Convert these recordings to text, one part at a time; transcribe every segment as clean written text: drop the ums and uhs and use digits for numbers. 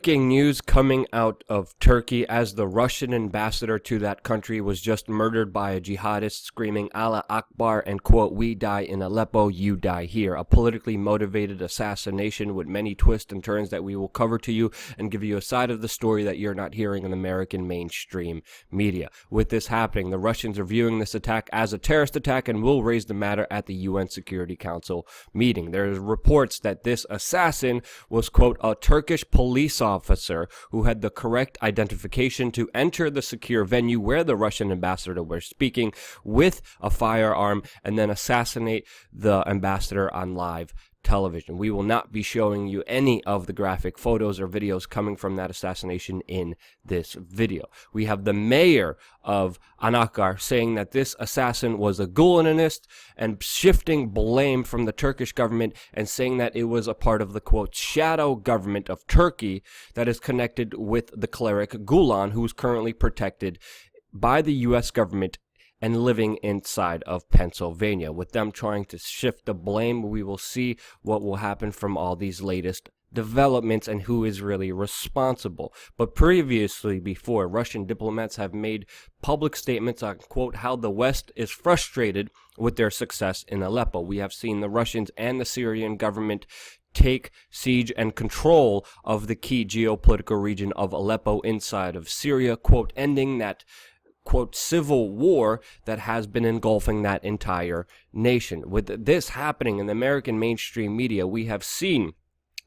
Breaking news coming out of Turkey as the Russian ambassador to that country was just murdered by a jihadist screaming Allah Akbar and quote, "We die in Aleppo, you die here." A politically motivated assassination with many twists and turns that we will cover to you and give you a side of the story that you're not hearing in American mainstream media. With this happening, the Russians are viewing this attack as a terrorist attack and will raise the matter at the UN Security Council meeting. There is reports that this assassin was quote, "a Turkish police officer who had the correct identification to enter the secure venue where the Russian ambassador was speaking with a firearm and then assassinate the ambassador on live television." We will not be showing you any of the graphic photos or videos coming from that assassination in this video. We have the mayor of Ankara saying that this assassin was a Gulenist and shifting blame from the Turkish government and saying that it was a part of the quote shadow government of Turkey that is connected with the cleric Gulen, who is currently protected by the US government and living inside of Pennsylvania. With them trying to shift the blame, we will see what will happen from all these latest developments and who is really responsible. But previously, before, Russian diplomats have made public statements on, quote, how the West is frustrated with their success in Aleppo. We have seen the Russians and the Syrian government take siege and control of the key geopolitical region of Aleppo inside of Syria, quote, ending that quote, civil war that has been engulfing that entire nation. With this happening in the American mainstream media, we have seen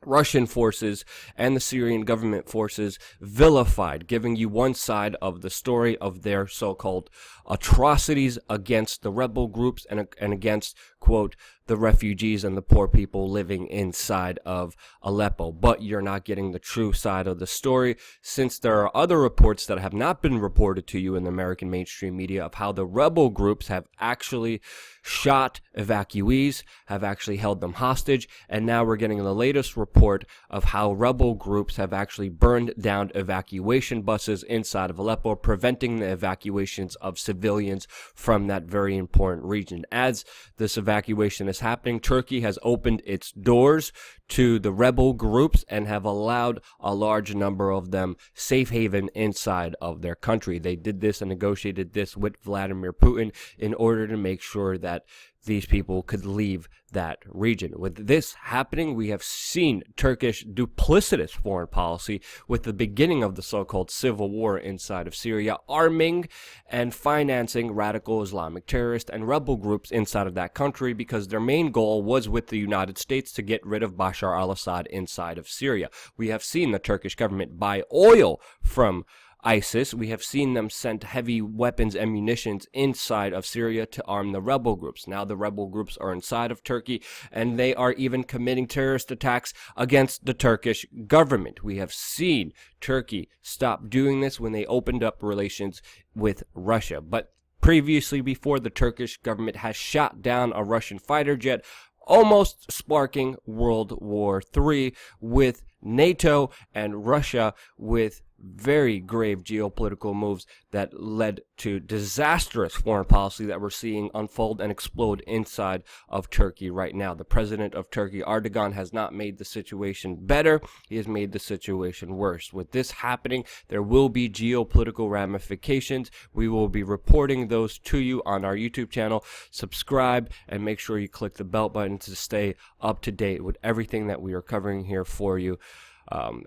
Russian forces and the Syrian government forces vilified, giving you one side of the story of their so-called atrocities against the rebel groups and against, quote, the refugees and the poor people living inside of Aleppo. But you're not getting the true side of the story, since there are other reports that have not been reported to you in the American mainstream media of how the rebel groups have actually shot evacuees, have actually held them hostage, and now we're getting the latest report of how rebel groups have actually burned down evacuation buses inside of Aleppo, preventing the evacuations of civilians from that very important region. As this evacuation is happening, Turkey has opened its doors to the rebel groups and have allowed a large number of them safe haven inside of their country. They did this and negotiated this with Vladimir Putin in order to make sure that these people could leave that region. With this happening, we have seen Turkish duplicitous foreign policy with the beginning of the so-called civil war inside of Syria, arming and financing radical Islamic terrorists and rebel groups inside of that country because their main goal was with the United States to get rid of Bashar al-Assad inside of Syria. We have seen the Turkish government buy oil from ISIS. We have seen them send heavy weapons and munitions inside of Syria to arm the rebel groups. Now the rebel groups are inside of Turkey, and they are even committing terrorist attacks against the Turkish government. We have seen Turkey stop doing this when they opened up relations with Russia. But previously, before, the Turkish government has shot down a Russian fighter jet, almost sparking World War III, with NATO and Russia with very grave geopolitical moves that led to disastrous foreign policy that we're seeing unfold and explode inside of Turkey right now. The president of Turkey, Erdogan, has not made the situation better. He has made the situation worse. With this happening, there will be geopolitical ramifications. We will be reporting those to you on our YouTube channel. Subscribe and make sure you click the bell button to stay up to date with everything that we are covering here for you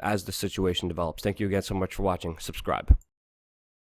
as the situation develops. Thank you again so much for watching. Subscribe.